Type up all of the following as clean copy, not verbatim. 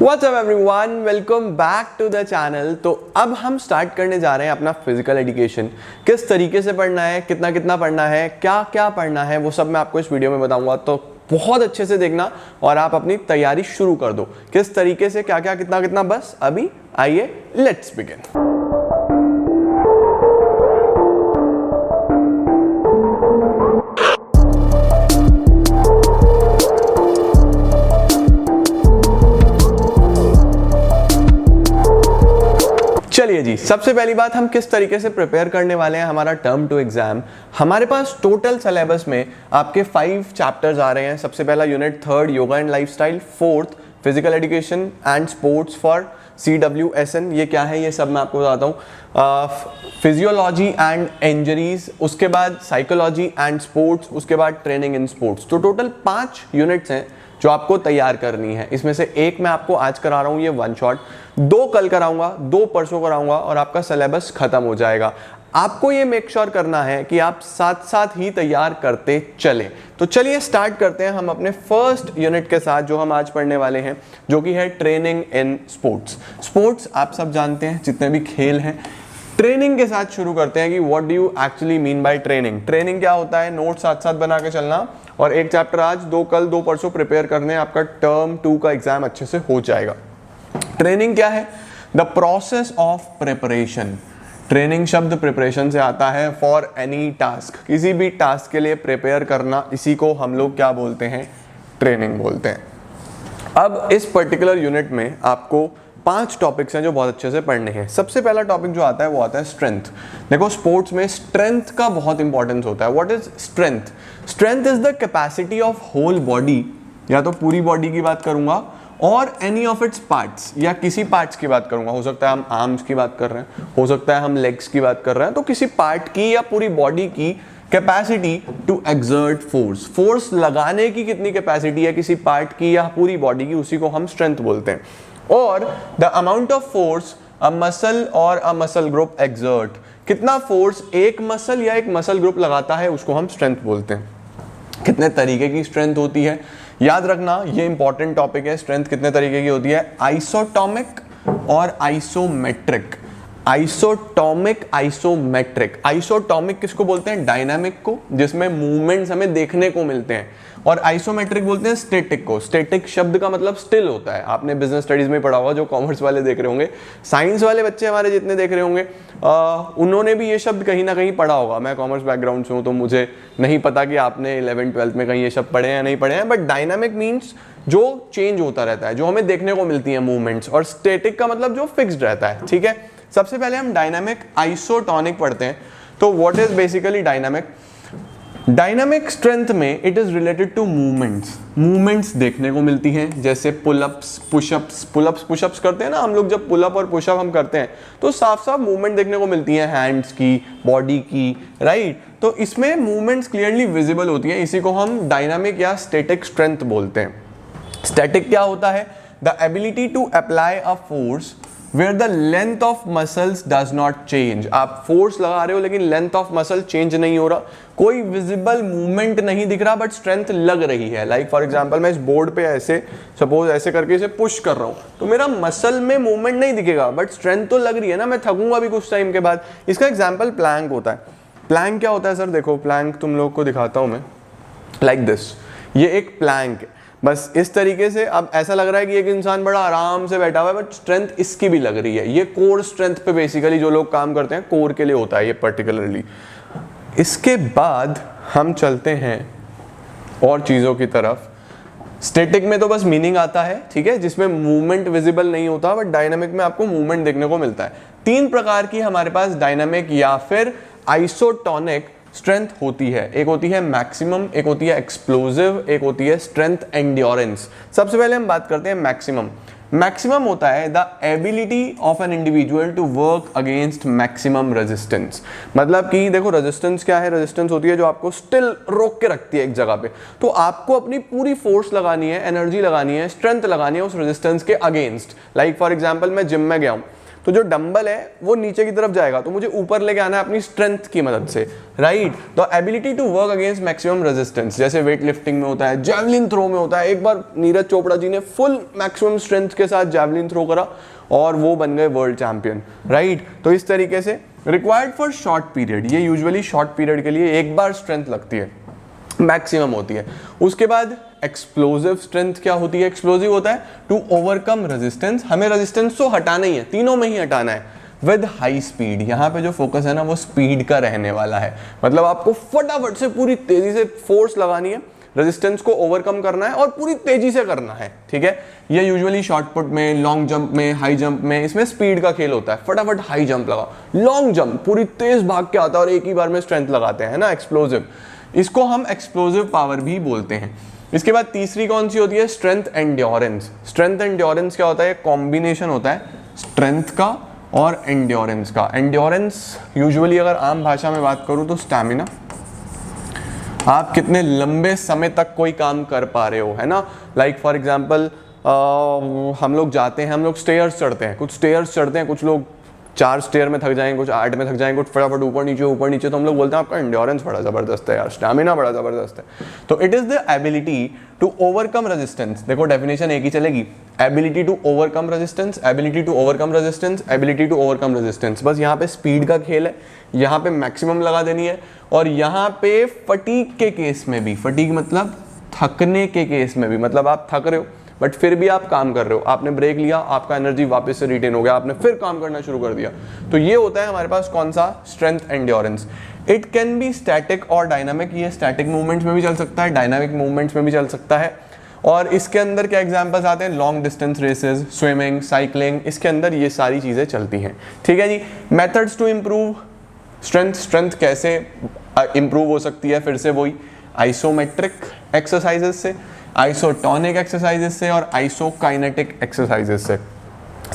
What's up everyone? Welcome back to the channel। तो अब हम स्टार्ट करने जा रहे हैं अपना फिजिकल एजुकेशन। किस तरीके से पढ़ना है, कितना कितना पढ़ना है, क्या क्या पढ़ना है, वो सब मैं आपको इस वीडियो में बताऊंगा। तो बहुत अच्छे से देखना और आप अपनी तैयारी शुरू कर दो। किस तरीके से क्या क्या कितना कितना, बस अभी आइए लेट्स बिगिन। चलिए जी, सबसे पहली बात हम किस तरीके से प्रिपेयर करने वाले हैं हमारा टर्म 2 एग्जाम। हमारे पास टोटल सिलेबस में आपके 5 चैप्टर्स आ रहे हैं। सबसे पहला unit 3 yoga and lifestyle, 4th physical education and sports for CWSN। ये क्या है ये सब मैं आपको बताता हूँ। फिजियोलॉजी एंड इंजरीज, उसके बाद साइकोलॉजी एंड स्पोर्ट्स, उसके बाद ट्रेनिंग इन स्पोर्ट्स। तो टोटल 5 यूनिट्स हैं जो आपको तैयार करनी है। इसमें से एक मैं आपको आज करा रहा हूं, ये 1 शॉट, 2 कल कराऊंगा, 2 परसों कराऊंगा और आपका सिलेबस खत्म हो जाएगा। आपको ये मेक श्योर करना है कि आप साथ साथ ही तैयार करते चले। तो चलिए स्टार्ट करते हैं हम अपने फर्स्ट यूनिट के साथ जो हम आज पढ़ने वाले हैं, जो कि है ट्रेनिंग इन स्पोर्ट्स। स्पोर्ट्स आप सब जानते हैं, जितने भी खेल हैं। ट्रेनिंग के साथ शुरू करते हैं कि what do you actually mean by training. Training क्या होता है? नोट साथ साथ बना के चलना और एक चैप्टर आज, 2 कल, 2 परसों प्रिपेयर करने, आपका टर्म 2 का एग्जाम अच्छे से हो जाएगा। ट्रेनिंग क्या है? The process of preparation. Training शब्द प्रिपरेशन से आता है। फॉर एनी टास्क, किसी भी टास्क के लिए प्रिपेयर करना, इसी को हम लोग क्या बोलते हैं? ट्रेनिंग बोलते हैं। अब इस पर्टिकुलर यूनिट में आपको 5 टॉपिक्स हैं जो बहुत अच्छे से पढ़ने हैं। सबसे पहला टॉपिक जो आता है वो आता है स्ट्रेंथ। देखो, स्पोर्ट्स में स्ट्रेंथ का बहुत इंपॉर्टेंस होता है। What is strength? Strength is the capacity of whole body, या तो पूरी बॉडी की बात करूंगा, और एनी ऑफ इट्स पार्ट्स, या किसी पार्ट्स की बात करूंगा। हो सकता है हम आर्म्स की बात कर रहे हैं, हो सकता है हम लेग्स की बात कर रहे हैं, तो किसी पार्ट की या पूरी बॉडी की capacity to exert force. Force लगाने की कितनी कैपेसिटी है किसी पार्ट की या पूरी बॉडी की, उसी को हम स्ट्रेंथ बोलते हैं। और the amount of force a muscle और अ मसल ग्रुप एक्सर्ट, कितना फोर्स एक मसल या एक मसल ग्रुप लगाता है, उसको हम स्ट्रेंथ बोलते हैं। कितने तरीके की स्ट्रेंथ होती है याद रखना, ये इंपॉर्टेंट टॉपिक है। स्ट्रेंथ कितने तरीके की होती है? आइसोटॉमिक और आइसोमेट्रिक। आइसोटॉमिक, आइसोमेट्रिक। आइसोटॉमिक किसको बोलते हैं? डायनामिक को, जिसमें मूवमेंट्स हमें देखने को मिलते हैं। और आइसोमेट्रिक बोलते हैं स्टैटिक को। स्टैटिक शब्द का मतलब स्टिल होता है। आपने बिजनेस स्टडीज में पढ़ा होगा, जो कॉमर्स वाले देख रहे होंगे, साइंस वाले बच्चे हमारे जितने देख रहे होंगे, उन्होंने भी ये शब्द कहीं ना कहीं पढ़ा होगा। मैं कॉमर्स बैकग्राउंड से हूँ तो मुझे नहीं पता कि आपने 11th-12th में कहीं ये शब्द पढ़े हैं या नहीं पढ़े हैं। बट डायनामिक मीन्स जो चेंज होता रहता है, जो हमें देखने को मिलती है मूवमेंट्स, और स्टैटिक का मतलब जो फिक्स्ड रहता है। ठीक है, सबसे पहले हम डायनामिक आइसोटोनिक पढ़ते हैं। तो what is basically dynamic? Dynamic strength में it is related to movements. Movements देखने को मिलती हैं, जैसे पुलअप्स, पुशअप्स। पुलअप्स पुशअप्स करते हैं ना हम लोग, जब पुलअप और पुशअप हम करते हैं तो साफ साफ मूवमेंट देखने को मिलती है, हैंड्स की, बॉडी की, राइट। तो इसमें मूवमेंट्स क्लियरली विजिबल होती हैं, इसी को हम डायनामिक या स्टैटिक स्ट्रेंथ बोलते हैं। स्टैटिक क्या होता है? The ability to apply a force where the length of muscles does not change। आप फोर्स लगा रहे हो लेकिन लेंथ ऑफ मसल चेंज नहीं हो रहा, कोई विजिबल मूवमेंट नहीं दिख रहा, बट स्ट्रेंथ लग रही है। लाइक फॉर एग्जांपल, मैं इस बोर्ड पे ऐसे सपोज ऐसे करके इसे पुश कर रहा हूँ, तो मेरा मसल में मूवमेंट नहीं दिखेगा, बट स्ट्रेंथ तो लग रही है ना, मैं थकूंगा भी कुछ टाइम के बाद। इसका एग्जाम्पल प्लैंक होता है। प्लैंक क्या होता है सर? देखो, प्लैंक तुम लोग को दिखाता हूँ मैं, लाइक दिस। ये एक प्लैंक है, बस इस तरीके से। अब ऐसा लग रहा है कि एक इंसान बड़ा आराम से बैठा हुआ है, बट स्ट्रेंथ इसकी भी लग रही है। ये कोर स्ट्रेंथ पे बेसिकली जो लोग काम करते हैं, कोर के लिए होता है ये पर्टिकुलरली। इसके बाद हम चलते हैं और चीज़ों की तरफ। स्टैटिक में तो बस मीनिंग आता है, ठीक है, जिसमें मूवमेंट विजिबल नहीं होता, बट डायनामिक में आपको मूवमेंट देखने को मिलता है। 3 प्रकार की हमारे पास डायनामिक या फिर आइसोटोनिक स्ट्रेंथ होती है। एक होती है मैक्सिमम, एक होती है एक्सप्लोसिव, एक होती है स्ट्रेंथ एंड्योरेंस। सबसे पहले हम बात करते हैं मैक्सिमम। मैक्सिमम होता है the ability of an individual to work against maximum resistance. मतलब कि देखो, रेजिस्टेंस क्या है? रेजिस्टेंस होती है जो आपको स्टिल रोक के रखती है एक जगह पे। तो आपको अपनी पूरी फोर्स लगानी है, एनर्जी लगानी है, स्ट्रेंथ लगानी है उस रेजिस्टेंस के अगेंस्ट। लाइक फॉर एग्जाम्पल, मैं जिम में गया हूँ, तो जो डंबल है वो नीचे की तरफ जाएगा, तो मुझे ऊपर लेके आना है अपनी स्ट्रेंथ की मदद से, राइट। तो ability to work against maximum resistance, जैसे वेट लिफ्टिंग में होता है, जैवलिन थ्रो में होता है। एक बार नीरज चोपड़ा जी ने फुल मैक्सिमम स्ट्रेंथ के साथ जैवलिन थ्रो करा और वो बन गए वर्ल्ड चैंपियन, राइट। तो इस तरीके से रिक्वायर्ड फॉर शॉर्ट पीरियड, ये यूजुअली शॉर्ट पीरियड के लिए एक बार स्ट्रेंथ लगती है, मैक्सिमम होती है। उसके बाद एक्सप्लोसिव स्ट्रेंथ क्या होती है? एक्सप्लोसिव होता है टू ओवरकम रेजिस्टेंस, हमें रेजिस्टेंस तो हटाना ही है, तीनों में ही हटाना है, विद हाई स्पीड। यहाँ पे जो फोकस है ना वो स्पीड का रहने वाला है, मतलब आपको फटाफट से पूरी तेजी से फोर्स लगानी है, रेजिस्टेंस को ओवरकम करना है और पूरी तेजी से करना है, ठीक है। ये यूजुअली शॉर्ट पुट में, लॉन्ग जंप में, हाई जंप में, इसमें स्पीड का खेल होता है। फटाफट हाई जंप लगाओ, लॉन्ग जंप पूरी तेज भाग के आता है और एक ही बार में स्ट्रेंथ लगाते हैं ना, एक्सप्लोसिव। इसको हम एक्सप्लोसिव पावर भी बोलते हैं। इसके बाद तीसरी कौन सी होती है? Strength endurance. स्ट्रेंथ एंड्योरेंस क्या होता है? कॉम्बिनेशन होता है स्ट्रेंथ का और एंड्योरेंस का। एंड्योरेंस यूजुअली अगर आम भाषा में बात करूं तो स्टैमिना, आप कितने लंबे समय तक कोई काम कर पा रहे हो, है ना। लाइक फॉर एग्जांपल हम लोग जाते हैं, हम लोग स्टेयर्स चढ़ते हैं, कुछ स्टेयर्स चढ़ते हैं, कुछ लोग 4 स्टेयर में थक जाएंगे, कुछ 8 में थक जाएंगे, कुछ फटाफट ऊपर नीचे, तो हम लोग बोलते हैं आपका एंड्योरेंस बड़ा जबरदस्त है यार, स्टैमिना बड़ा जबरदस्त है। तो it is the ability to overcome resistance. देखो डेफिनेशन एक ही चलेगी, ability to overcome resistance, ability to overcome resistance, ability to overcome resistance. बस यहाँ पे स्पीड का खेल है, यहाँ पे मैक्सिमम लगा देनी है। और यहाँ पे फटीग के केस में भी, फटीग मतलब थकने के केस में भी, मतलब आप थक रहे हो बट फिर भी आप काम कर रहे हो, आपने ब्रेक लिया, आपका एनर्जी वापस से रिटेन हो गया, आपने फिर काम करना शुरू कर दिया। तो ये होता है हमारे पास कौन सा? Strength endurance. It can be static और डायनामिक, ये स्टैटिक मूवमेंट्स में भी चल सकता है, डायनामिक मूवमेंट्स में भी चल सकता है। और इसके अंदर क्या एग्जांपल्स आते हैं? Long distance races, swimming, cycling, इसके अंदर ये सारी चीज़ें चलती हैं, ठीक है जी। Methods to improve strength, strength कैसे इम्प्रूव हो सकती है? फिर से वही आइसोमेट्रिक एक्सरसाइजेस से, आइसोटोनिक एक्सरसाइजेस से और आइसोकाइनेटिक एक्सरसाइजेस से।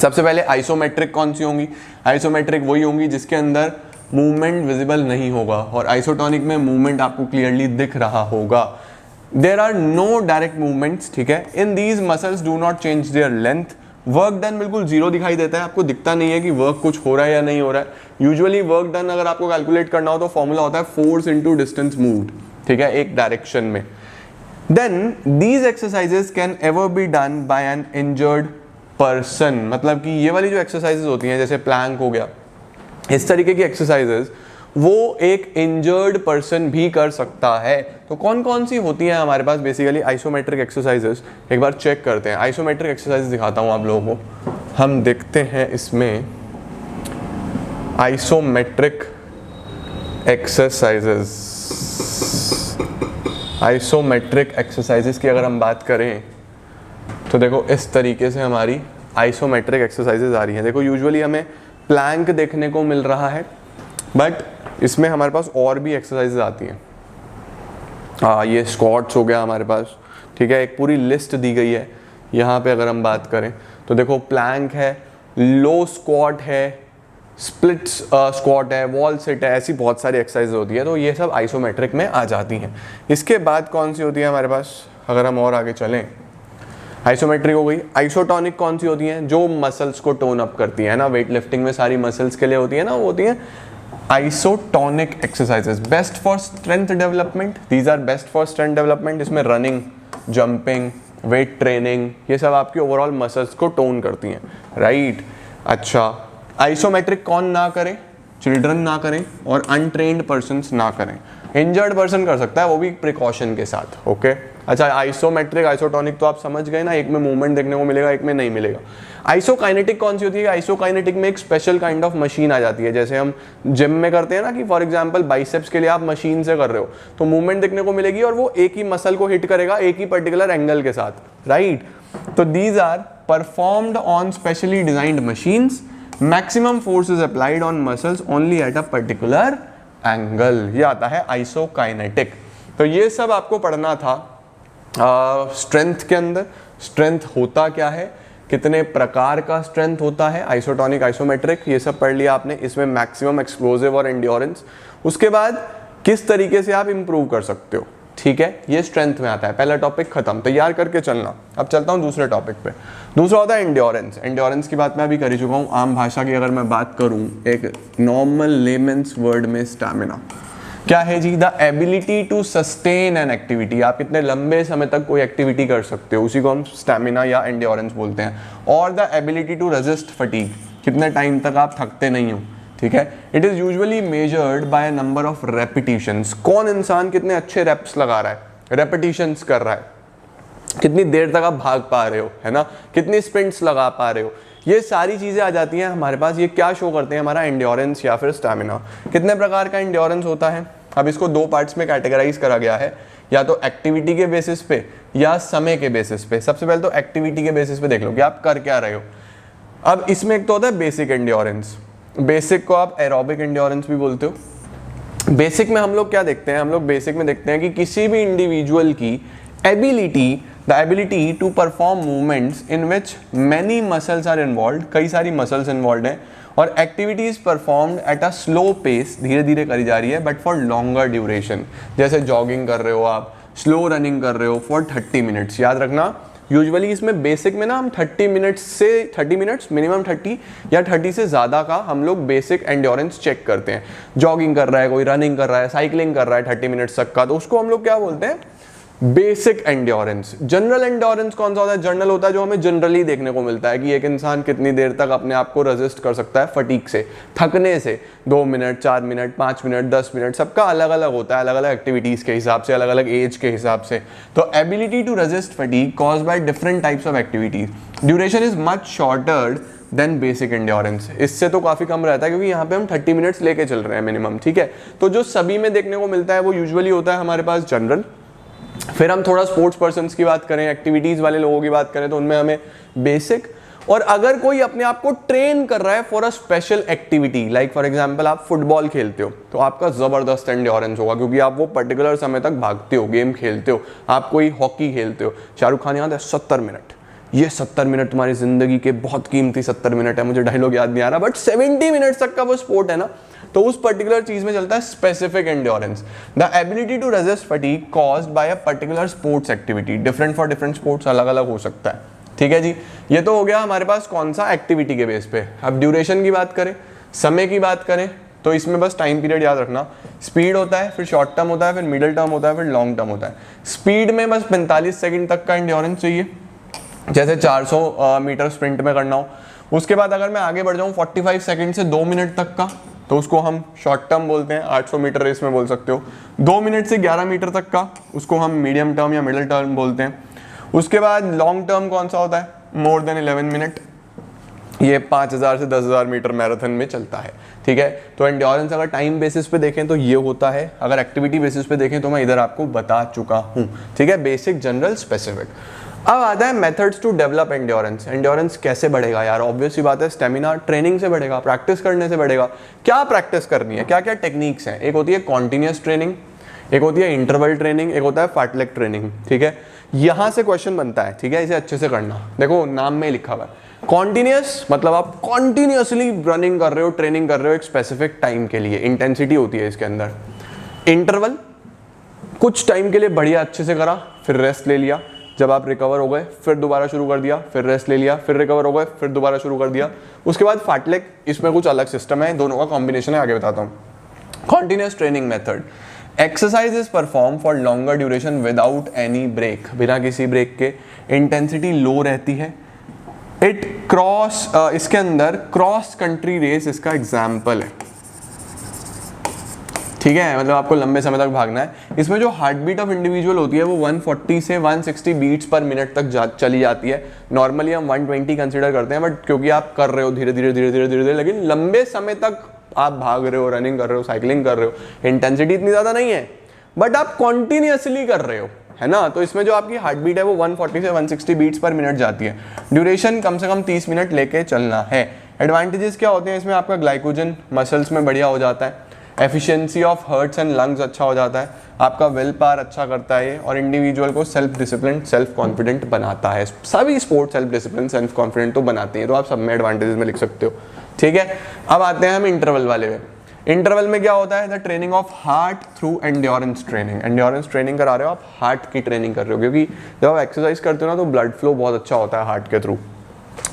सबसे पहले आइसोमेट्रिक कौन सी होंगी? आइसोमेट्रिक वही होंगी जिसके अंदर मूवमेंट विजिबल नहीं होगा, और आइसोटोनिक में मूवमेंट आपको क्लियरली दिख रहा होगा। There are no direct movements, ठीक है। In these muscles do not change their length. Work done बिल्कुल जीरो दिखाई देता है, आपको दिखता नहीं है कि वर्क कुछ हो रहा है या नहीं हो रहा है। यूजुअली वर्क डन अगर आपको कैलकुलेट करना हो तो फॉर्मूला होता है फोर्स इनटू डिस्टेंस मूव्ड, ठीक है, एक डायरेक्शन में। Then these exercises can ever be done by an injured person, मतलब कि ये वाली जो एक्सरसाइजेस होती हैं जैसे प्लैंक हो गया, इस तरीके की एक्सरसाइजेस वो एक इंजर्ड पर्सन भी कर सकता है। तो कौन कौन सी होती हैं हमारे पास बेसिकली आइसोमेट्रिक एक्सरसाइजेस? एक बार चेक करते हैं। आइसोमेट्रिक एक्सरसाइजेस दिखाता हूँ आप लोगों को। हम देखते हैं इसमें आइसोमेट्रिक एक्सरसाइजेस, आइसोमेट्रिक एक्सरसाइजेस की अगर हम बात करें तो देखो इस तरीके से हमारी आइसोमेट्रिक एक्सरसाइजेस आ रही हैं। देखो यूजुअली हमें प्लैंक देखने को मिल रहा है, बट इसमें हमारे पास और भी एक्सरसाइजेस आती हैं। ये स्क्वाट्स हो गया हमारे पास, ठीक है, एक पूरी लिस्ट दी गई है। यहाँ पे अगर हम बात करें तो देखो प्लैंक है, लो स्क्वाट है, स्प्लिट स्क्वाट है, वॉल सिट है, ऐसी बहुत सारी एक्सरसाइज होती है। तो ये सब आइसोमेट्रिक में आ जाती हैं। इसके बाद कौन सी होती है हमारे पास? अगर हम और आगे चलें, आइसोमेट्रिक हो गई। आइसोटोनिक कौन सी होती हैं? जो मसल्स को टोन अप करती है ना, वेट लिफ्टिंग में सारी मसल्स के लिए होती है ना, वो होती हैं isotonic exercises. Best for strength development, these are best for strength development. इसमें रनिंग, जंपिंग, वेट ट्रेनिंग, ये सब आपकी ओवरऑल मसल्स को टोन करती हैं, राइट। अच्छा, आइसोमेट्रिक कौन ना करे? चिल्ड्रन ना करें और अनट्रेन्ड पर्सन्स ना करें। इंजर्ड पर्सन कर सकता है, वो भी प्रिकॉशन के साथ, ओके। अच्छा, आइसोमेट्रिक आइसोटोनिक तो आप समझ गए ना, एक में मूवमेंट देखने को मिलेगा, एक में नहीं मिलेगा। आइसोकाइनेटिक कौन सी होती है? आइसोकाइनेटिक में एक स्पेशल काइंड ऑफ मशीन आ जाती है, जैसे हम जिम में करते हैं ना कि फॉर एग्जांपल बाइसेप्स के लिए आप मशीन से कर रहे हो तो मूवमेंट देखने को मिलेगी और वो एक ही मसल को हिट करेगा एक ही पर्टिकुलर एंगल के साथ, राइट। तो these are performed on specially designed machines, maximum force is applied on muscles only at a particular angle. ये आता है आइसोकाइनेटिक। तो ये सब आपको पढ़ना था स्ट्रेंथ के अंदर। स्ट्रेंथ होता क्या है, कितने प्रकार का स्ट्रेंथ होता है, आइसोटोनिक, आइसोमेट्रिक, ये सब पढ़ लिया आपने। इसमें मैक्सिमम, एक्सप्लोसिव और एंड्योरेंस। उसके बाद किस तरीके से आप इंप्रूव कर सकते हो, ठीक है, ये स्ट्रेंथ में आता है। पहला टॉपिक खत्म, तैयार करके चलना। अब चलता हूँ दूसरे टॉपिक पे। दूसरा होता है एंड्योरेंस। एंड्योरेंस की बात मैं अभी कर ही चुका हूँ। आम भाषा की अगर मैं बात करूँ, एक नॉर्मल लेमेंस वर्ड में, स्टैमिना क्या है जी? The ability to sustain an activity. आप कितने लंबे समय तक कोई एक्टिविटी कर सकते हो, उसी को हम स्टैमिना या एंड्योरेंस बोलते हैं। और the ability to resist fatigue, कितने टाइम तक आप थकते नहीं हो, ठीक है। It is usually measured by number of repetitions. कौन इंसान कितने अच्छे रेप्स लगा रहा है, रेपिटेशंस कर रहा है, कितनी देर तक आप भाग पा रहे हो, है ना, कितनी स्प्रिंट्स लगा पा रहे हो, ये सारी चीजें आ जाती हैं हमारे पास। ये क्या शो करते हैं? हमारा एंड्योरेंस या फिर स्टैमिना। कितने प्रकार का एंड्योरेंस होता है? अब इसको दो पार्ट्स में कैटेगराइज करा गया है, या तो एक्टिविटी के बेसिस पे या समय के बेसिस पे। सबसे पहले तो एक्टिविटी के बेसिस पे देख लो कि आप कर क्या रहे हो। अब इसमें एक तो होता है बेसिक एंड्योरेंस। बेसिक को आप एरोबिक एंड्योरेंस भी बोलते हो। बेसिक में हम लोग क्या देखते हैं? हम लोग बेसिक में देखते हैं कि किसी भी इंडिविजुअल की ability, the ability to perform movements in which many muscles are involve, कई सारी मसल्स इन्वॉल्व हैं, और activities performed at a slow pace, धीरे धीरे करी जा रही है, बट फॉर लॉन्गर ड्यूरेशन। जैसे जॉगिंग कर रहे हो आप, स्लो रनिंग कर रहे हो फॉर 30 मिनट्स। याद रखना, यूजुअली इसमें बेसिक में ना हम 30 मिनट्स मिनिमम 30 या 30 से ज़्यादा का हम लोग बेसिक एंड्योरेंस चेक करते हैं। जॉगिंग कर रहा है कोई, रनिंग कर रहा है, साइकिलिंग कर रहा है 30 मिनट्स तक का, तो उसको हम लोग क्या बोलते हैं? Basic endurance. जनरल एंड्योरेंस कौन सा होता है? जनरल होता है जो हमें जनरली देखने को मिलता है कि एक इंसान कितनी देर तक अपने आप को रेजिस्ट कर सकता है फटीक से, थकने से। 2 मिनट, 4 मिनट, 5 मिनट, 10 मिनट, सबका अलग अलग होता है, अलग अलग एक्टिविटीज के हिसाब से, अलग अलग एज के हिसाब से। तो ability to resist fatigue cause by different types of activities. Duration is much shorter than basic endurance. इससे तो काफी कम रहता है, क्योंकि यहाँ पे हम 30 मिनट्स लेके चल रहे हैं मिनिमम, ठीक है। तो जो सभी में देखने को मिलता है वो यूजुअली होता है हमारे पास जनरल। फिर हम थोड़ा स्पोर्ट्स पर्सन्स की बात करें, एक्टिविटीज वाले लोगों की बात करें, तो उनमें हमें बेसिक। और अगर कोई अपने आप को ट्रेन कर रहा है for a special activity, like for example आप फुटबॉल खेलते हो, तो आपका जबरदस्त एंड्योरेंस होगा, क्योंकि आप वो पर्टिकुलर समय तक भागते हो, गेम खेलते हो। आप कोई हॉकी खेलते हो, शाहरुख खान याद है 70 मिनट, ये 70 मिनट तुम्हारी जिंदगी के बहुत कीमती 70 मिनट है। मुझे डायलॉग याद नहीं आ रहा, बट 70 मिनट्स तक का वो स्पोर्ट है ना, तो उस पर्टिकुलर चीज में चलता है specific endurance. The ability to resist fatigue caused by a particular sports activity. Different for different sports अलग अलग हो सकता है, ठीक है जी। ये तो हो गया हमारे पास कौन सा, एक्टिविटी के बेस पे। अब ड्यूरेशन की बात करें, समय की बात करें, तो इसमें बस टाइम पीरियड याद रखना। स्पीड होता है, फिर शॉर्ट टर्म होता है, फिर मिडिल टर्म होता है, फिर लॉन्ग टर्म होता है। स्पीड में बस 45 सेकंड तक का एंड्योरेंस चाहिए, जैसे 400 मीटर स्प्रिंट में करना हो। उसके बाद अगर मैं आगे बढ़ जाऊं 45 सेकंड से 2 मिनट तक का, तो उसको हम शॉर्ट टर्म बोलते हैं, 800 मीटर रेस में बोल सकते हो। 2 मिनट से 11 मीटर तक का, उसको हम मीडियम टर्म या मिडिल टर्म बोलते हैं। उसके बाद लॉन्ग टर्म कौन सा होता है? मोर देन 11 मिनट, ये 5000 से 10,000 मीटर मैराथन में चलता है, ठीक है। तो एंड्योरेंस अगर टाइम बेसिस पे देखें तो ये होता है, अगर एक्टिविटी बेसिस पे देखें तो मैं इधर आपको बता चुका हूँ, ठीक है। Basic, general, specific. अब आता है methods to develop endurance. Endurance कैसे बढ़ेगा यार? ऑब्वियस सी बात है, स्टेमिना ट्रेनिंग से बढ़ेगा, प्रैक्टिस करने से बढ़ेगा। क्या प्रैक्टिस करनी है, क्या क्या टेक्निक्स हैं? एक होती है कॉन्टिन्यूस ट्रेनिंग, एक होती है इंटरवल ट्रेनिंग, एक होता है फार्टलेक ट्रेनिंग, ठीक है। यहां से क्वेश्चन बनता है, ठीक है, इसे अच्छे से करना। देखो नाम में लिखा हुआ है कॉन्टिन्यूस, मतलब आप कॉन्टिन्यूसली रनिंग कर रहे हो, ट्रेनिंग कर रहे हो एक स्पेसिफिक टाइम के लिए, इंटेंसिटी होती है इसके अंदर। इंटरवल, कुछ टाइम के लिए बढ़िया अच्छे से करा, फिर रेस्ट ले लिया, जब आप रिकवर हो गए फिर दोबारा शुरू कर दिया, फिर रेस्ट ले लिया, फिर रिकवर हो गए, फिर दोबारा शुरू कर दिया। उसके बाद फार्टलेक, इसमें कुछ अलग सिस्टम है, दोनों का कॉम्बिनेशन है, आगे बताता हूँ। Continuous training method, exercise is perform for longer duration without any break, बिना किसी ब्रेक के। इंटेंसिटी लो रहती है। इट क्रॉस, इसके अंदर क्रॉस कंट्री रेस इसका एग्जाम्पल है, ठीक है, मतलब आपको लंबे समय तक भागना है। इसमें जो हार्ट बीट ऑफ इंडिविजुअल होती है वो 140 से 160 बीट्स पर मिनट तक चली जाती है। नॉर्मली हम 120 कंसीडर करते हैं, बट क्योंकि आप कर रहे हो धीरे धीरे धीरे धीरे धीरे धीरे, लेकिन लंबे समय तक आप भाग रहे हो, रनिंग कर रहे हो, साइकिलिंग कर रहे हो, इंटेंसिटी इतनी ज्यादा नहीं है, बट आप कॉन्टिन्यूसली कर रहे हो, है ना। तो इसमें जो आपकी हार्ट बीट है वो 140 से 160 बीट्स पर मिनट जाती है। ड्यूरेशन कम से कम 30 मिनट लेके चलना है। एडवांटेजेस क्या होते हैं इसमें? आपका ग्लाइकोजन मसल्स में बढ़िया हो जाता है, efficiency of hearts and lungs अच्छा हो जाता है, आपका विल पावर अच्छा करता है, और इंडिविजुअल को सेल्फ डिसिप्लिन, सेल्फ कॉन्फिडेंट बनाता है। सभी sport self discipline, self confident तो बनाते हैं, तो आप सब में एडवांटेजेस में लिख सकते हो, ठीक है। अब आते हैं हम इंटरवल वाले में। इंटरवल में क्या होता है, the training of heart through endurance training. Endurance training करा रहे हो आप, हार्ट की ट्रेनिंग कर रहे हो, क्योंकि जब आप एक्सरसाइज करते हो ना तो ब्लड फ्लो बहुत अच्छा होता है, हार्ट के थ्रू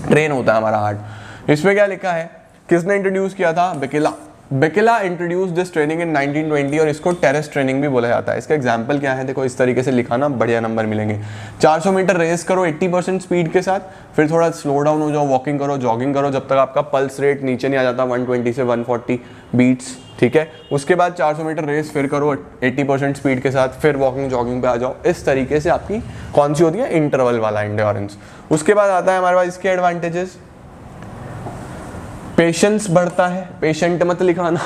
ट्रेन होता है हमारा हार्ट। इसमें क्या लिखा है, किसने इंट्रोड्यूस किया था, बेकेला। बेकेला इंट्रोड्यूस दिस ट्रेनिंग इन 1920 और इसको टेरेस ट्रेनिंग भी बोला जाता है। इसका एग्जांपल क्या है, देखो इस तरीके से लिखा ना, बढ़िया नंबर मिलेंगे। 400 मीटर रेस करो 80% स्पीड के साथ, फिर थोड़ा स्लो डाउन हो जाओ, वॉकिंग करो, जॉगिंग करो, जब तक आपका पल्स रेट नीचे नहीं आ जाता 120 से 140 बीट्स, ठीक है। उसके बाद 400 मीटर रेस फिर करो 80% स्पीड के साथ, फिर वॉकिंग जॉगिंग पे आ जाओ। इस तरीके से आपकी कौन सी होती है, इंटरवल वाला एंड्योरेंस। उसके बाद आता है हमारे पास इसके एडवांटेजेस, पेशेंस बढ़ता है, पेशेंट मत लिखाना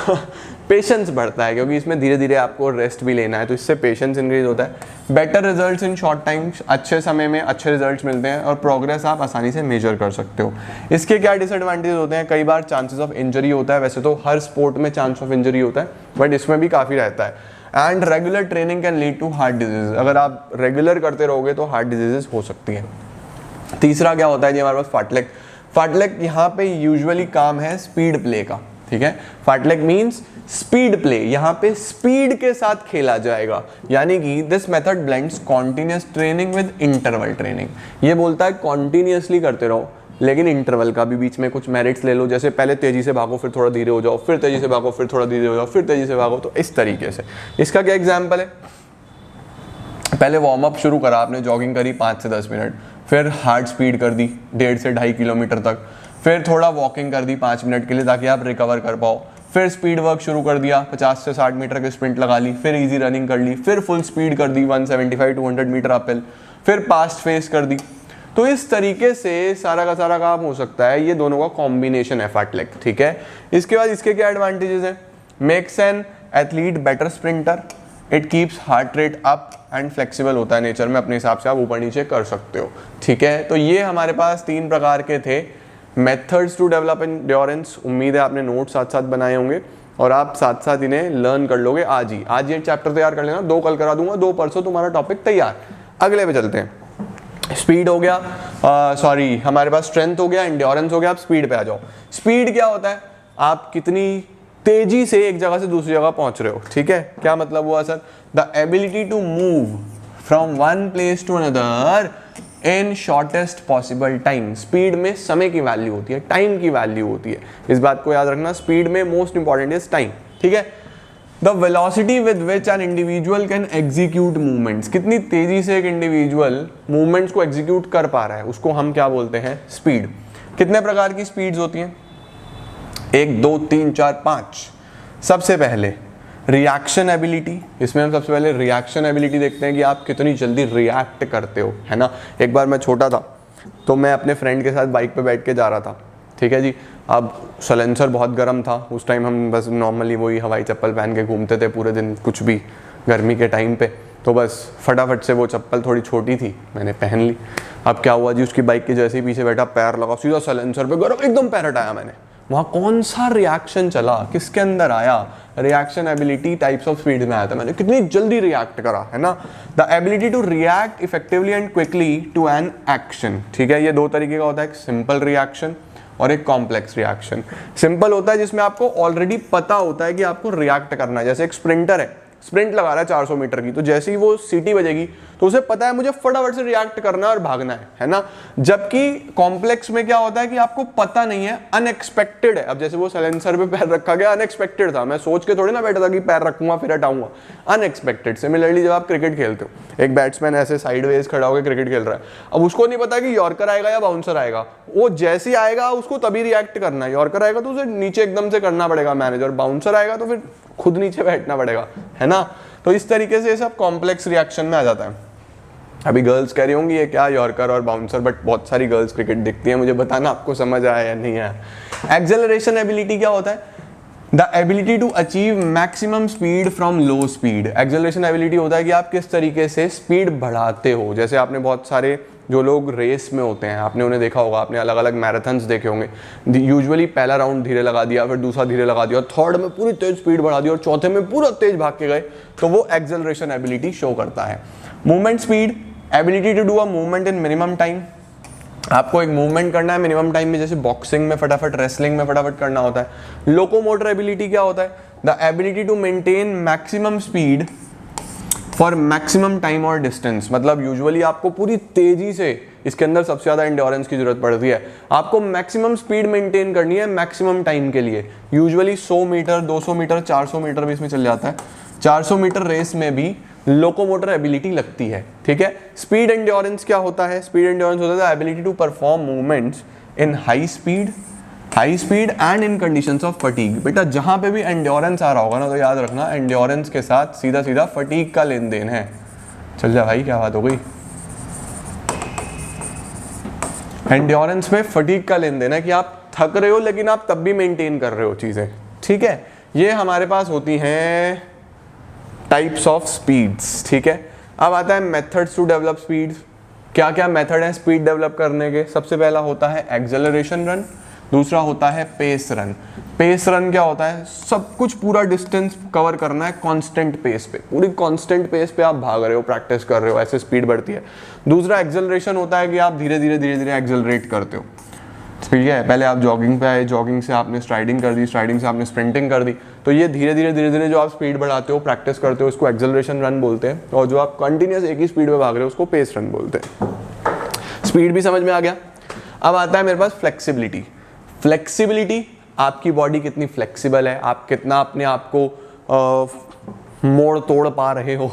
पेशेंस बढ़ता है क्योंकि इसमें धीरे धीरे आपको रेस्ट भी लेना है, तो इससे पेशेंस इंक्रीज होता है। Better results in short time, अच्छे समय में अच्छे रिजल्ट्स मिलते हैं और प्रोग्रेस आप आसानी से मेजर कर सकते हो। इसके क्या डिसएडवांटेज होते हैं, कई बार चांसेस ऑफ इंजरी होता है, वैसे तो हर स्पोर्ट में चांस ऑफ इंजरी होता है बट इसमें भी काफ़ी रहता है। And regular training can lead to heart disease, अगर आप रेगुलर करते रहोगे तो हार्ट डिजीजेस हो सकती है। तीसरा क्या होता है जी, हमारे पास फार्टलेग। फार्टलेग यहाँ पे यूजुअली काम है स्पीड प्ले का, ठीक है। फार्टलेग मींस स्पीड प्ले, यहाँ पे स्पीड के साथ खेला जाएगा, यानी कि this method blends continuous training with interval training. ये बोलता है कॉन्टिन्यूसली करते रहो लेकिन इंटरवल का भी बीच में कुछ मेरिट्स ले लो, जैसे पहले तेजी से भागो फिर थोड़ा धीरे हो जाओ, फिर तेजी से भागो फिर थोड़ा धीरे हो जाओ, फिर तेजी से भागो, तो इस तरीके से। इसका क्या एग्जाम्पल है, पहले वार्म अप शुरू करा आपने, जॉगिंग करी 5 से 10 मिनट, फिर हार्ड स्पीड कर दी 1.5 से 2.5 किलोमीटर तक, फिर थोड़ा वॉकिंग कर दी 5 मिनट के लिए ताकि आप रिकवर कर पाओ, फिर स्पीड वर्क शुरू कर दिया, 50 से 60 मीटर की स्प्रिंट लगा ली, फिर इजी रनिंग कर ली, फिर फुल स्पीड कर दी 175-200 मीटर अपहिल, फिर पास्ट फेस कर दी। तो इस तरीके से सारा का सारा काम हो सकता है, ये दोनों का कॉम्बिनेशन है फार्टलेग, ठीक है। इसके बाद इसके क्या एडवांटेजेस हैं, makes an athlete better sprinter, it keeps heart rate up and flexible होता है नेचर में, अपने हिसाब से आप ऊपर नीचे कर सकते हो, ठीक है। तो ये हमारे पास 3 प्रकार के थे मेथड्स टू डेवलप एंड्योरेंस। उम्मीद है आपने नोट साथ साथ बनाए होंगे और आप साथ साथ इन्हें लर्न कर लोगे आज ही। आज ये चैप्टर तैयार कर लेना, 2 कल करा दूंगा, 2 परसों तुम्हारा टॉपिक तैयार। अगले पे चलते हैं। स्पीड हो गया, हमारे पास स्ट्रेंथ हो गया, एंड्योरेंस हो गया, आप स्पीड पे आ जाओ। स्पीड क्या होता है, आप कितनी तेजी से एक जगह से दूसरी जगह पहुंच रहे हो, ठीक है। क्या मतलब हुआ sir, the ability to move from one place to another in shortest possible time. Speed में समय की वैल्यू होती है, टाइम की वैल्यू होती है, इस बात को याद रखना। स्पीड में मोस्ट इंपॉर्टेंट इज टाइम, ठीक है। The velocity with which an individual can execute movements, कितनी तेजी से एक इंडिविजुअल मूवमेंट्स को एग्जीक्यूट कर पा रहा है, उसको हम क्या बोलते हैं, स्पीड। कितने प्रकार की स्पीड्स होती हैं, 1 2 3 4 5। सबसे पहले रिएक्शन एबिलिटी, इसमें हम सबसे पहले रिएक्शन एबिलिटी देखते हैं कि आप कितनी जल्दी रिएक्ट करते हो, है ना। एक बार मैं छोटा था तो मैं अपने फ्रेंड के साथ बाइक पे बैठ के जा रहा था, ठीक है जी। अब सलेंसर बहुत गर्म था उस टाइम, हम बस नॉर्मली वही हवाई चप्पल पहन के घूमते थे पूरे दिन, कुछ भी गर्मी के टाइम पे, तो बस फटाफट से वो चप्पल थोड़ी छोटी थी मैंने पहन ली। अब क्या हुआ जी, उसकी बाइक के जैसे ही पीछे बैठा, पैर लगा सीधा सलेंसर पे, गर्म एकदम पैर हटाया मैंने। वहाँ कौन सा रिएक्शन चला, किसके अंदर आया, reaction ability types of speed में आया था, मैंने कितनी जल्दी रिएक्ट करा, है ना। The ability to react effectively and quickly to an action, ठीक है। ये 2 तरीके का होता है, एक सिंपल रिएक्शन और एक कॉम्प्लेक्स रिएक्शन। सिंपल होता है जिसमें आपको ऑलरेडी पता होता है कि आपको रिएक्ट करना है, जैसे एक स्प्रिंटर है, स्प्रिंट लगा रहा है 400 मीटर की, तो जैसे ही वो सीटी बजेगी तो उसे पता है मुझे फटाफट से रिएक्ट करना है और भागना है ना। जबकि कॉम्प्लेक्स में क्या होता है कि आपको पता नहीं है, अनएक्सपेक्टेड है। अब जैसे वो साइलेंसर पे पैर रखा गया, अनएक्सपेक्टेड था, मैं सोच के थोड़ी ना बैठा था कि पैर रखूंगा फिर हटाऊंगा, अनएक्सपेक्टेड। सिमिलरली जब आप क्रिकेट खेलते हो, एक बैट्समैन ऐसे साइडवेज खड़ा होकर क्रिकेट खेल रहा है, अब उसको नहीं पता कि यॉर्कर आएगा या बाउंसर आएगा, वो जैसे ही आएगा उसको तभी रिएक्ट करना है। यॉर्कर आएगा तो उसे नीचे एकदम से करना पड़ेगा मैनेजर, बाउंसर आएगा तो फिर खुद नीचे बैठना पड़ेगा, है ना। तो इस तरीके से सब कॉम्प्लेक्स रिएक्शन में आ जाता है। अभी गर्ल्स कह रही होंगी ये क्या यॉर्कर और बाउंसर, बट बहुत सारी गर्ल्स क्रिकेट देखती हैं, मुझे बताना आपको समझ आया या नहीं आया। एक्सेलरेशन एबिलिटी क्या होता है, the ability to achieve maximum speed from low speed. Acceleration ability होता है कि आप किस तरीके से स्पीड बढ़ाते हो। जैसे आपने बहुत सारे जो लोग रेस में होते हैं, आपने उन्हें देखा होगा, आपने अलग अलग मैराथन्स देखे होंगे, यूजुअली पहला राउंड धीरे लगा दिया, फिर दूसरा धीरे लगा दिया, थर्ड में पूरी तेज स्पीड बढ़ा दी और चौथे में पूरा तेज भाग के गए, तो वो एक्सेलरेशन एबिलिटी शो करता है। Movement speed, ability to do a movement in minimum time, आपको एक मूवमेंट करना है मिनिमम टाइम में, जैसे बॉक्सिंग में फटाफट, रेसलिंग में फटाफट करना होता है। लोकोमोटर एबिलिटी क्या होता है, the ability to maintain maximum speed for maximum time और डिस्टेंस। मतलब यूजुअली आपको पूरी तेजी से, इसके अंदर सबसे ज़्यादा एंड्योरेंस की जरूरत पड़ती है, आपको मैक्सिमम स्पीड मेंटेन करनी है मैक्सिमम टाइम के लिए। यूजुअली 100 मीटर, 200 मीटर, 400 मीटर भी इसमें चल जाता है। 400 मीटर रेस में भी लोकोमोटर एबिलिटी लगती है, ठीक है। स्पीड एंड्योरेंस क्या होता है? स्पीड एंड्योरेंस होता है ability to perform movements in high speed and in conditions of fatigue. बेटा जहां पे भी एंड्योरेंस आ रहा होगा ना, तो याद रखना एंड्योरेंस के साथ सीधा सीधा फटीग का लेन देन है। चल जा भाई, क्या बात हो गई? एंड्योरेंस में फटीग का लेन देन है कि आप थक रहे हो लेकिन आप तब भी मेंटेन कर रहे हो चीजें, ठीक है। ये हमारे पास होती हैं टाइप्स ऑफ स्पीड्स, ठीक है। अब आता है मेथड्स टू डेवलप स्पीड। क्या क्या मेथड है स्पीड डेवलप करने के? सबसे पहला होता है एक्सेलरेशन रन, दूसरा होता है पेस रन। पेस रन क्या होता है? सब कुछ पूरा डिस्टेंस कवर करना है कांस्टेंट पेस पे, पूरी कांस्टेंट पेस पे आप भाग रहे हो, प्रैक्टिस कर रहे हो, ऐसे स्पीड बढ़ती है। दूसरा एक्सेलरेशन होता है कि आप धीरे धीरे एक्सेलरेट करते हो, ठीक है। पहले आप जॉगिंग पे आए, जॉगिंग से आपने स्ट्राइडिंग कर दी, स्ट्राइडिंग से आपने स्प्रिंटिंग कर दी, तो ये धीरे धीरे जो आप स्पीड बढ़ाते हो, प्रैक्टिस करते हो, उसको एक्सेलरेशन रन बोलते हैं। और जो आप कंटिन्यूस एक ही स्पीड में भाग रहे हो उसको पेस रन बोलते हैं। स्पीड भी समझ में आ गया। अब आता है मेरे पास फ्लेक्सिबिलिटी। फ्लेक्सिबिलिटी, आपकी बॉडी कितनी फ्लेक्सिबल है, आप कितना अपने आप को मोड़ तोड़ पा रहे हो।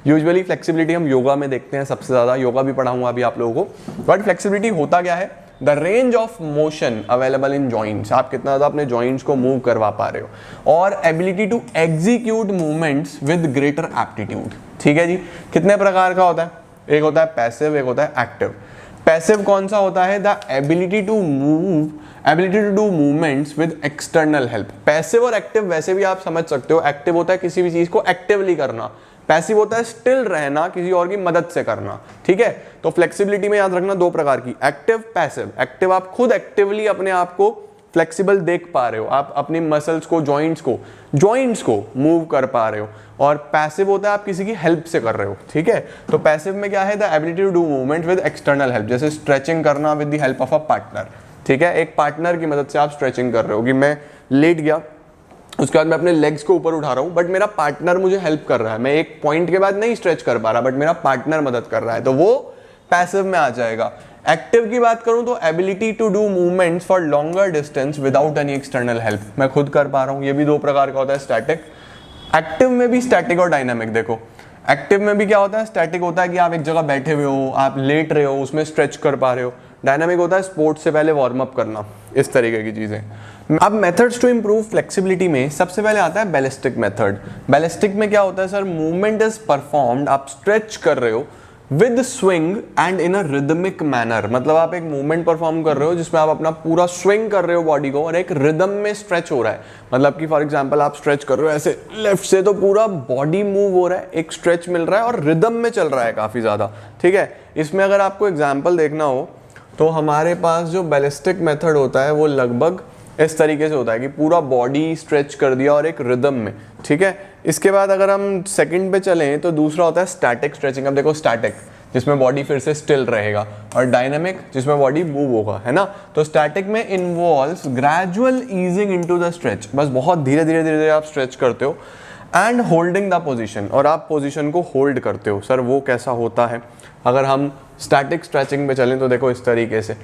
यूजुअली फ्लेक्सिबिलिटी हम योगा में देखते हैं सबसे ज़्यादा, योगा भी पढ़ाऊंगा अभी आप लोगों को। बट फ्लेक्सिबिलिटी होता क्या है? The range of motion available in joints, आप कितना ज़्यादा अपने जॉइंट्स को मूव करवा पा रहे हो। और ability to execute movements with greater aptitude, ठीक है जी। कितने प्रकार का होता है? एक होता है पैसिव, एक होता है एक्टिव। पैसिव कौन सा होता है? The ability to do movements with external help. Passive और एक्टिव वैसे भी आप समझ सकते हो। एक्टिव होता है किसी भी चीज को एक्टिवली करना, पैसिव होता है स्टिल रहना, किसी और की मदद से करना, ठीक है। तो फ्लेक्सिबिलिटी में याद रखना दो प्रकार की, एक्टिव, पैसिव। एक्टिव आप खुद एक्टिवली अपने आप को फ्लेक्सिबल देख पा रहे हो, आप अपनी मसल्स को, जॉइंट्स को मूव कर पा रहे हो। और पैसिव होता है आप किसी की हेल्प से कर रहे हो, ठीक है। तो पैसिव में क्या है? The ability to do movement with external help, जैसे स्ट्रेचिंग करना with the help of a partner, ठीक है। एक पार्टनर की मदद से आप स्ट्रेचिंग कर रहे हो कि मैं लेट गया, उसके बाद मैं अपने लेग्स को ऊपर उठा रहा हूं, बट मेरा पार्टनर मुझे हेल्प कर रहा है, मैं एक पॉइंट के बाद नहीं स्ट्रेच कर पा रहा, बट मेरा पार्टनर मदद कर रहा है, तो वो पैसिव में आ जाएगा। एक्टिव की बात करूं तो ability to do movements for longer distance without any external help, मैं खुद कर पा रहा हूं। ये भी दो प्रकार का होता है, स्टैटिक। एक्टिव में भी स्टैटिक और डायनामिक। देखो एक्टिव में भी क्या होता है? स्टैटिक होता है कि आप एक जगह बैठे हुए हो, आप लेट रहे हो, उसमें स्ट्रेच कर पा रहे हो। डायनामिक होता है स्पोर्ट्स से पहले वार्म अप करना, इस तरीके की चीजें। अब मेथड्स टू इंप्रूव फ्लेक्सिबिलिटी में सबसे पहले आता है बैलिस्टिक मेथड। बैलिस्टिक में क्या होता है सर? मूवमेंट इज परफॉर्म्ड, आप स्ट्रेच कर रहे हो with swing and in a rhythmic manner. मतलब आप एक मूवमेंट परफॉर्म कर रहे हो जिसमें आप अपना पूरा स्विंग कर रहे हो बॉडी को, और एक रिदम में स्ट्रेच हो रहा है। मतलब कि फॉर एग्जांपल आप स्ट्रेच कर रहे हो ऐसे लेफ्ट से, तो पूरा बॉडी मूव हो रहा है, एक स्ट्रेच मिल रहा है और रिदम में चल रहा है काफी ज्यादा, ठीक है। इसमें अगर आपको एग्जाम्पल देखना हो तो हमारे पास जो बैलिस्टिक मेथड होता है वो लगभग इस तरीके से होता है कि पूरा बॉडी स्ट्रेच कर दिया और एक रिदम में, ठीक है। इसके बाद अगर हम सेकंड पे चलें तो दूसरा होता है स्टैटिक स्ट्रेचिंग। अब देखो स्टैटिक जिसमें बॉडी फिर से स्टिल रहेगा, और डायनामिक जिसमें बॉडी मूव होगा, है ना। तो स्टैटिक में involves gradual easing into the stretch, बस बहुत धीरे धीरे आप स्ट्रेच करते हो, एंड होल्डिंग द पोजीशन, और आप पोजीशन को होल्ड करते हो। सर वो कैसा होता है? अगर हम स्टैटिक स्ट्रेचिंग पे चलें तो देखो इस तरीके से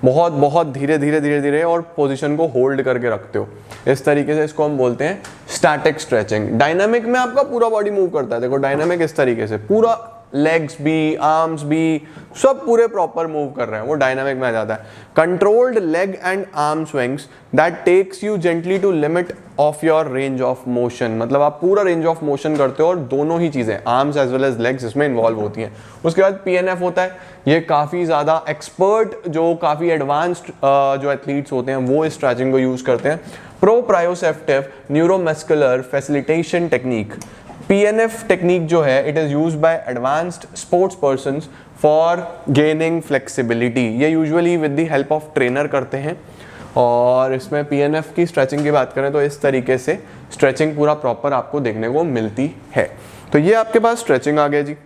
बहुत धीरे और पोजीशन को होल्ड करके रखते हो, इस तरीके से, इसको हम बोलते हैं स्टैटिक स्ट्रेचिंग। डायनामिक में आपका पूरा बॉडी मूव करता है। देखो डायनामिक इस तरीके से पूरा लेग्स भी, आर्म्स भी, सब पूरे प्रॉपर मूव कर रहे हैं, वो डायनामिक में आ जाता है। Controlled leg and arm swings that takes you gently to limit of your range of motion. मतलब आप पूरा रेंज ऑफ मोशन करते हो, और दोनों ही चीजें arms as well as legs इसमें इन्वॉल्व होती हैं। उसके बाद PNF होता है, ये काफी ज्यादा एक्सपर्ट, जो काफी एडवांस्ड जो एथलीट्स होते हैं वो इस स्ट्रेचिंग को यूज करते हैं। Proprioceptive neuromuscular facilitation technique, PNF technique जो है, it is used by advanced sports persons for gaining flexibility. ये usually with the help of trainer करते हैं। और इसमें PNF की स्ट्रेचिंग की बात करें तो इस तरीके से स्ट्रेचिंग पूरा प्रॉपर आपको देखने को मिलती है। तो ये आपके पास स्ट्रेचिंग आ गया जी।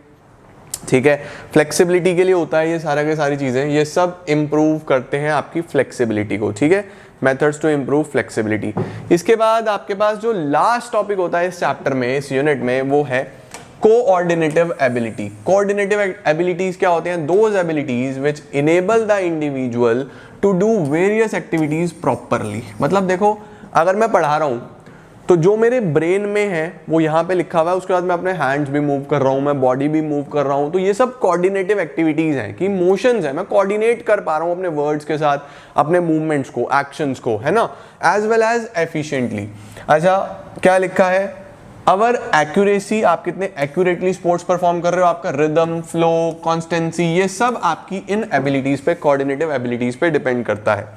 ठीक है। फ्लेक्सिबिलिटी के लिए होता है ये सारा के सारी चीज़ें, ये सब इम्प्रूव करते हैं आपकी फ्लेक्सिबिलिटी को, ठीक है। Methods to improve flexibility. इसके बाद आपके पास जो लास्ट टॉपिक होता है इस चैप्टर में, इस यूनिट में, वो है कोऑर्डिनेटिव एबिलिटी। कोऑर्डिनेटिव एबिलिटीज क्या होते हैं? Those abilities which enable the individual to do various activities properly. मतलब देखो, अगर मैं पढ़ा रहा हूँ तो जो मेरे ब्रेन में है वो यहाँ पे लिखा हुआ है, उसके बाद मैं अपने हैंड्स भी मूव कर रहा हूँ, मैं बॉडी भी मूव कर रहा हूँ, तो ये सब कोऑर्डिनेटिव एक्टिविटीज हैं कि मोशंस हैं, मैं कोऑर्डिनेट कर पा रहा हूँ अपने वर्ड्स के साथ, अपने मूवमेंट्स को, एक्शंस को, है ना, एज वेल एज एफिशिएंटली। अच्छा, क्या लिखा है? अवर एक्यूरेसी, आप कितने एक्यूरेटली स्पोर्ट्स परफॉर्म कर रहे हो, आपका रिदम, फ्लो, कॉन्स्टेंसी, ये सब आपकी इन एबिलिटीज पे, कोऑर्डिनेटिव एबिलिटीज पे डिपेंड करता है।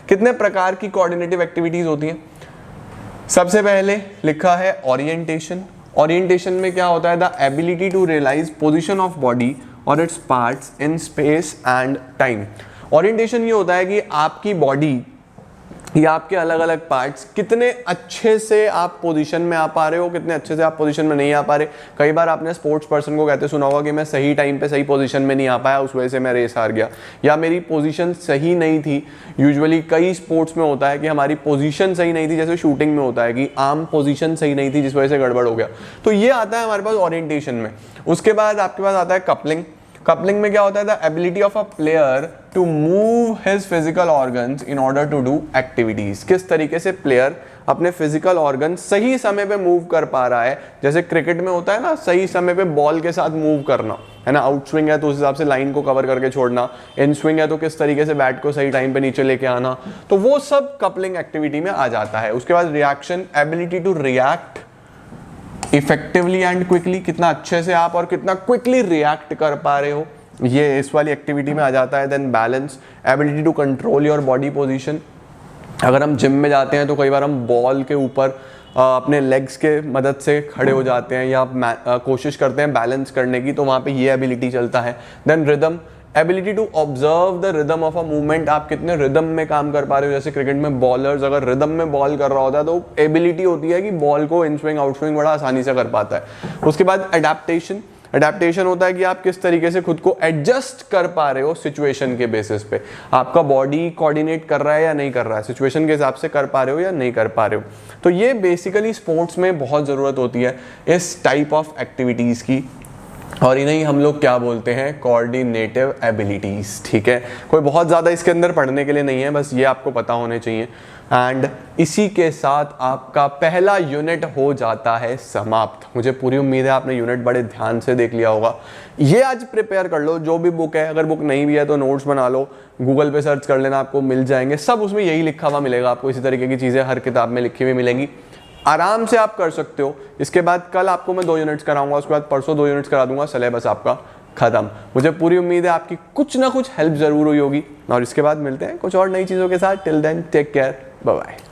कितने प्रकार की कोऑर्डिनेटिव एक्टिविटीज होती हैं? सबसे पहले लिखा है ओरिएंटेशन। ओरिएंटेशन में क्या होता है? The ability to realise position of body और its parts in space and time. Orientation ये होता है कि आपकी बॉडी या आपके अलग अलग पार्ट्स कितने अच्छे से आप पोजीशन में आ पा रहे हो, कितने अच्छे से आप पोजीशन में नहीं आ पा रहे। कई बार आपने स्पोर्ट्स पर्सन को कहते सुना होगा कि मैं सही टाइम पे सही पोजीशन में नहीं आ पाया, उस वजह से मैं रेस हार गया, या मेरी पोजीशन सही नहीं थी। यूजुअली कई स्पोर्ट्स में होता है कि हमारी पोजीशन सही नहीं थी, जैसे शूटिंग में होता है कि आर्म पोजीशन सही नहीं थी जिस वजह से गड़बड़ हो गया, तो ये आता है हमारे पास ओरिएंटेशन में। उसके बाद आपके पास आता है कपलिंग। कपलिंग में क्या होता है? The ability of a player to move his physical organs in order to do activities. किस तरीके से प्लेयर अपने फिजिकल ऑर्गन सही समय पे मूव कर पा रहा है। जैसे क्रिकेट में होता है ना, सही समय पे बॉल के साथ मूव करना, है ना, आउट स्विंग है तो उस हिसाब से लाइन को कवर करके छोड़ना, इन स्विंग है तो किस तरीके से बैट को सही टाइम पे नीचे लेके आना, तो वो सब कपलिंग एक्टिविटी में आ जाता है। उसके बाद reaction, ability to react effectively and quickly, कितना अच्छे से आप और कितना क्विकली रिएक्ट कर पा रहे हो, ये इस वाली एक्टिविटी में आ जाता है। Then balance, ability to control your body position. अगर हम जिम में जाते हैं तो कई बार हम बॉल के ऊपर अपने लेग्स के मदद से खड़े हो जाते हैं या कोशिश करते हैं बैलेंस करने की, तो वहाँ पे ये एबिलिटी चलता है। Then rhythm, ability to observe the rhythm of a movement, आप कितने रिदम में काम कर पा रहे हो। जैसे क्रिकेट में बॉलर्स अगर रिदम में बॉल कर रहा होता है तो एबिलिटी होती है कि बॉल को इन स्विंग आउट स्विंग बड़ा आसानी से कर पाता है। उसके बाद अडेप्टेशन, अडेप्टेशन होता है कि आप किस तरीके से खुद को एडजस्ट कर पा रहे हो सिचुएशन के बेसिस पे, आपका बॉडी कोऑर्डिनेट कर रहा है या नहीं कर रहा है, सिचुएशन के हिसाब से कर पा रहे हो या नहीं कर पा रहे हो। तो ये बेसिकली स्पोर्ट्स में बहुत ज़रूरत होती है इस टाइप ऑफ एक्टिविटीज़ की, और इन्हें हम लोग क्या बोलते हैं? कोऑर्डिनेटिव एबिलिटीज़, ठीक है। कोई बहुत ज़्यादा इसके अंदर पढ़ने के लिए नहीं है, बस ये आपको पता होने चाहिए। एंड इसी के साथ आपका पहला यूनिट हो जाता है समाप्त। मुझे पूरी उम्मीद है आपने यूनिट बड़े ध्यान से देख लिया होगा। ये आज प्रिपेयर कर लो, जो भी बुक है, अगर बुक नहीं भी है तो नोट्स बना लो, गूगल पे सर्च कर लेना, आपको मिल जाएंगे, सब उसमें यही लिखा हुआ मिलेगा आपको, इसी तरीके की चीज़ें हर किताब में लिखी हुई मिलेंगी, आराम से आप कर सकते हो। इसके बाद कल आपको मैं 2 यूनिट्स कराऊंगा, उसके बाद परसों 2 यूनिट्स करा दूंगा, सिलेबस आपका खत्म। मुझे पूरी उम्मीद है आपकी कुछ ना कुछ हेल्प जरूर हुई होगी, और इसके बाद मिलते हैं कुछ और नई चीज़ों के साथ। Till then take care, bye bye.